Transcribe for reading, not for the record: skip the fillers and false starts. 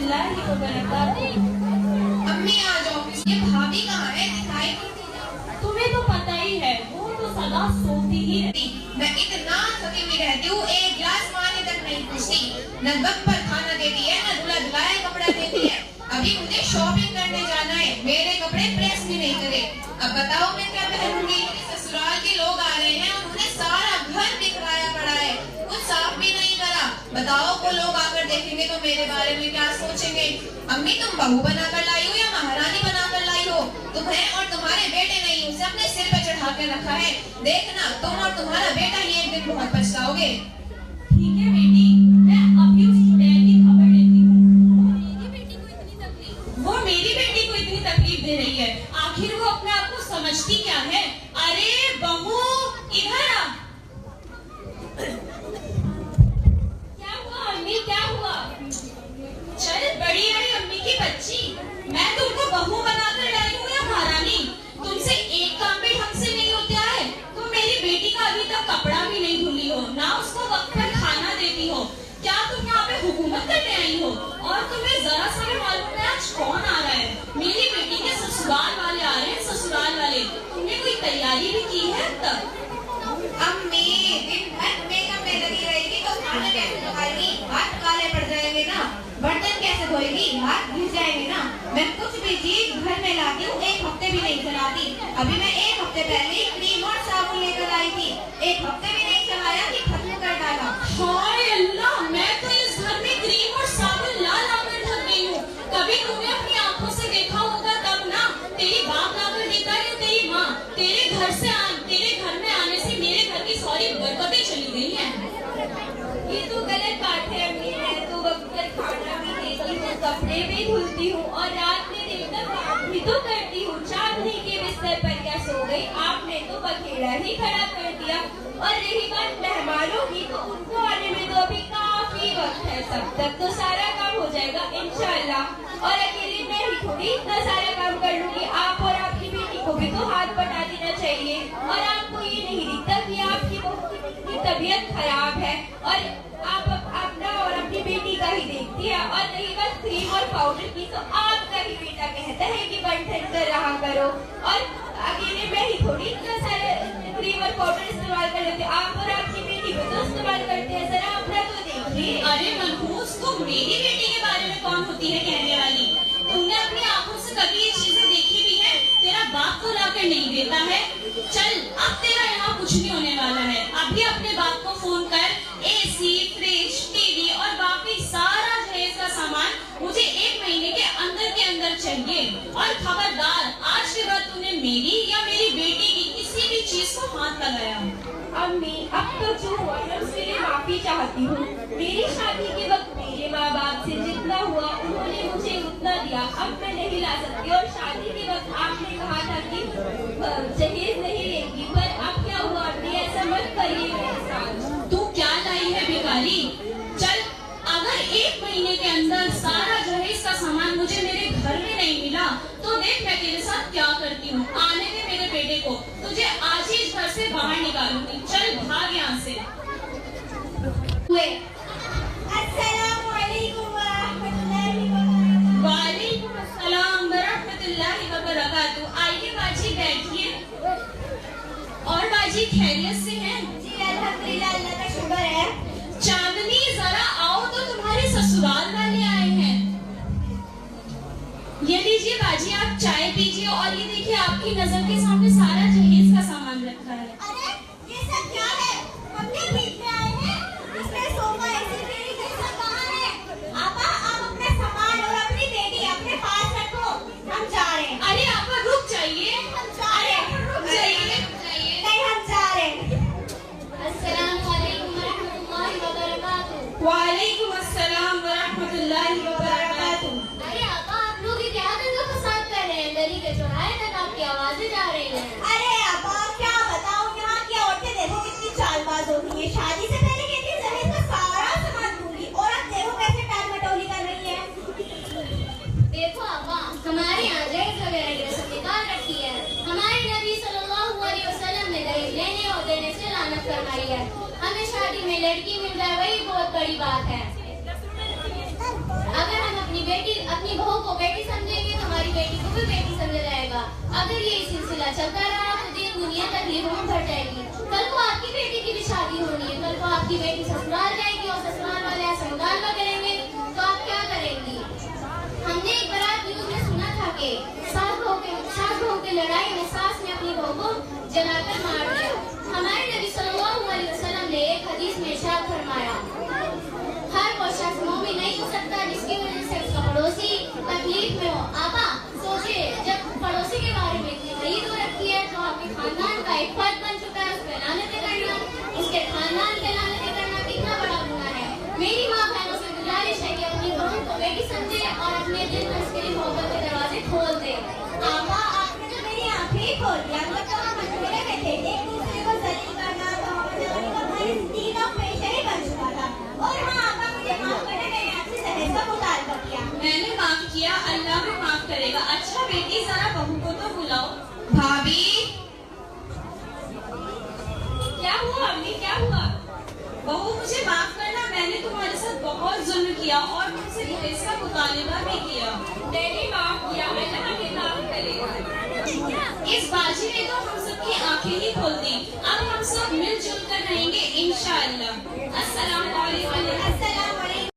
रहमतुल्लाहि व बरकातुहू। अम्मी आ जाओ। ये भाभी कहाँ है? दिखाई तुम्हें तो पता ही है, वो तो सदा सोती ही रहती। मैं इतना थकी हुई रहती हूँ, एक गिलास पानी तक नहीं पूछती। न वक्त पर खाना देती है, न धुला धुलाया कपड़ा देती है। अभी मुझे शॉपिंग करने जाना है, मेरे कपड़े प्रेस भी नहीं करे। अब बताओ मैं क्या पहनूंगी? ससुराल के लोग आ रहे हैं, उन्होंने सारा घर बिखराया पड़ा है, कुछ साफ भी नहीं करा। बताओ वो लोग आकर देखेंगे तो मेरे बारे में क्या सोचेंगे? अम्मी तुम बहू बनाकर लाई हो या महारानी बनाकर लाई हो? तुम्हें और तुम्हारे बेटे ने उसे अपने सिर पे चढ़ा कर रखा है। देखना तुम और तुम्हारा बेटा ही एक दिन बहुत पछताओगे। ठीक है बेटी, मैं अभी उस चुड़ैल की खबर लेती हूँ। वो मेरी बेटी को इतनी तकलीफ दे रही है, आखिर वो अपने आप को समझती क्या है? अरे बहू, इधर आ। क्या हुआ अम्मी, क्या हुआ? चल बड़ी आई अम्मी की बच्ची, मैं तुमको बहू बनाकर लाई हूँ या महारानी? तुमसे एक काम भी ढंग से नहीं होता है। तुम मेरी बेटी का अभी तक कपड़ा भी नहीं धुली हो, ना उसको वक्त पर खाना देती हो। क्या तुम यहाँ पे हुकूमत करने आई हो? और तुम्हें जरा सा भी मालूम है आज कौन आ रहा है? मेरी बेटी के ससुराल वाले आ रहे हैं, ससुराल वाले। तुमने कोई तैयारी भी की है अब तक? अम्मी दिन भर मेकअप में लगी रहेगी तो खाना कैसे पकाएगी? हाथ काले पड़ जाएंगे ना। बर्तन कैसे धोएगी? हाथ घिस जाएंगे ना। मैं कुछ भी चीज घर में लाती हूँ, एक हफ्ते भी नहीं चलाती। अभी मैं एक हफ्ते पहले क्रीम और साबुन लेकर आई थी, एक हफ्ते भी नहीं चलाया कि खत्म कर डाला। हाय अल्लाह, मैं तो इस घर में क्रीम और साबुन ला ला कर थक गई हूँ। कभी तुमने अपनी आंखों से देखा होगा तब ना। तेरी बाप लाकर देता है, तेरी माँ। तेरे घर में आने से मेरे घर की सारी बरकतें चली गई हैं। ये तो गलत बात है अम्मी। मैं तो वक्त पर खाना भी देती हूँ, कपड़े भी धुलती हूँ और रात में देर तक काम भी तो करती हूँ। चांदनी के बिस्तर पर क्या सो गई? आपने तो बखेड़ा ही खड़ा कर दिया। और रही बात मेहमानों की, तो उनको आने में तो अभी काफी वक्त है। सब तक तो सारा काम हो जाएगा इंशाल्लाह। और अकेले मैं ही थोड़ी इतना सारा काम कर लूंगी। आप और आपकी बेटी को भी तो हाथ बटा देना चाहिए। और आपको ये नहीं दिखता कि आपकी बहू की तबीयत खराब है और आप अपना और अपनी बेटी का ही देखती है। और रही बात क्रीम और पाउडर की, तो आपका ही बेटा कहता है कि बंठन कर रहा करो। और अकेले मैं ही थोड़ी इतना सारा क्रीम और पाउडर इस्तेमाल कर लेते, आप और आपकी बेटी को तो इस्तेमाल करते हैं। जरा अपना तो देखिए। अरे मनहूस, तुम मेरी बेटी के बारे में कौन होती है कहने वाली? तुमने अपनी आंखों से कभी ये चीजें देखी भी है? तेरा बाप तो लाकर नहीं देता है। चल अब तेरा यहाँ कुछ नहीं होने वाला है। अभी अपने बाप को फोन कर, एसी, फ्रिज, टीवी और बाकी सारा दहेज का सामान मुझे 1 महीने के अंदर चाहिए। और खबरदार, आज के बाद तुमने मेरी या मेरी बेटी की किसी भी चीज को हाथ लगाया। अम्मी अब तो जो हुआ मैं उसके लिए माफी चाहती हूँ। मेरी शादी के वक्त मेरे माँ बाप से जितना हुआ उन्होंने मुझे उतना दिया, अब मैं नहीं ला सकती। और शादी के वक्त आपने कहा था कि जहेज नहीं लेंगी, पर अब क्या हुआ अम्मी? ऐसा मत करिए मेरे साथ। तू क्या लाई है भिखारी? चल, अगर 1 महीने के अंदर सारा दहेज का सामान मुझे मेरे घर में नहीं मिला तो देख मैं तेरे साथ क्या करती हूँ। आने दे मेरे बेटे को, तुझे आज ही इस घर से बाहर निकालूंगी। चल भाग यहाँ से। वालेकुम अस्सलाम वरहमतुल्लाहि वबरकातुहू। आइए बाजी, बैठिए। और बाजी खैरियत से हैं? जी अल्हम्दुलिल्लाह, अल्लाह का शुक्र है। चांदनी जरा आओ तो, तुम्हारे ससुराल वाले आए हैं। ये लीजिए बाजी, आप चाय पीजिए। और ये देखिए आपकी नजर के सामने सारा जहेज का सामान रखा है। अरे ये सब क्या है? हम क्या खरीदने आए हैं? इसमें सोफा, एसी, फ्रिज, ये सब कहाँ है? आपा आप अपना सामान और अपनी बेटी अपने पास रखो, हम जा रहे हैं। अरे आपा रुक जाइए। हम जा रहे हैं। रुक जाइए। नहीं हम जा रहे हैं। अस्सलाम वालेकुम वरहमतुल्लाहि वबरकातुहू। वालेकुम अस्सलाम वरहमतुल्लाहि वबरकातुहू। अरे आपा आप लोग ये क्या दंगा फसाद कर रहे हैं? गली के चौराहे तक आपकी आवाजें जा रही हैं। अरे आपा क्या बताऊं, यहाँ की औरतें देखो कितनी चालबाज हो गई है। शादी से पहले कहती है दहेज का सारा सामान दूंगी, और अब देखो कैसे टाल मटोली कर रही है। देखो आपा, हमारे यहाँ दहेज वगैरह की रस्म निकाल रखी है। हमारे नबी सल्लल्लाहु अलैहि वसल्लम ने दहेज लेने और देने से लानत फरमाई है। हमें शादी में लड़की मिल जाए वही बहुत बड़ी बात है। अगर बेटी को भी बेटी समझा जाएगा। अगर ये सिलसिला चलता रहा तो दिन दुनिया तकलीफों में भर जाएगी। कल को आपकी बेटी की भी शादी होनी है, कल को आपकी बेटी ससुराल जाएगी और ससुराल वाले ऐसा मुकाबला करेंगे तो आप क्या करेंगी? हमने एक बार न्यूज में सुना था कि सास बहू की लड़ाई में सास ने अपनी बहू को जलाकर मार दिया। हमारे नबी सल्लल्लाहु अलैहि वसल्लम ने एक हदीस में इरशाद फरमाया, हर वो शख्स मोमिन नहीं हो सकता जिसकी वजह से उसका पड़ोसी तकलीफ में हो। आपा सोचिए, जब पड़ोसी के बारे में इतनी खरीद हो रखी है तो आपके खानदान का एक फर्द बन चुका है, उसके लानतें करना, उसके खानदान के लानतें करना कितना बड़ा गुनाह है। मेरी माँ बहनों से गुजारिश है कि अपनी बहन को बेटी समझे और अपने दिल में उसके लिए मोहब्बत के दरवाजे खोल दे। आपा आपने तो मेरी आंखें ही खोल दिया। मतलब तो हम अकेले में थे, एक दूसरे को जलील करना तो हमारी जिंदगी का पेशा ही बन चुका था। और हाँ आपा, मुझे माफ करना, मैंने आपसे जहेज का मुतालबा किया। मैंने माफ किया, अल्लाह भी माफ करेगा। अच्छा बेटी जरा बहू को तो बुलाओ। भाभी क्या हुआ अम्मी, क्या हुआ? बहू मुझे माफ करना, मैंने तुम्हारे साथ बहुत जुल्म किया और तुमसे दहेज का मुतालिबा भी किया। मैंने माफ किया, अल्लाह हमें माफ करेगा। इस बाजी ने तो हम सबकी आंखें ही खोल दी। अब हम सब मिलजुल कर रहेंगे इंशाअल्लाह। अस्सलाम वालेकुम। अस्सलाम वालेकुम।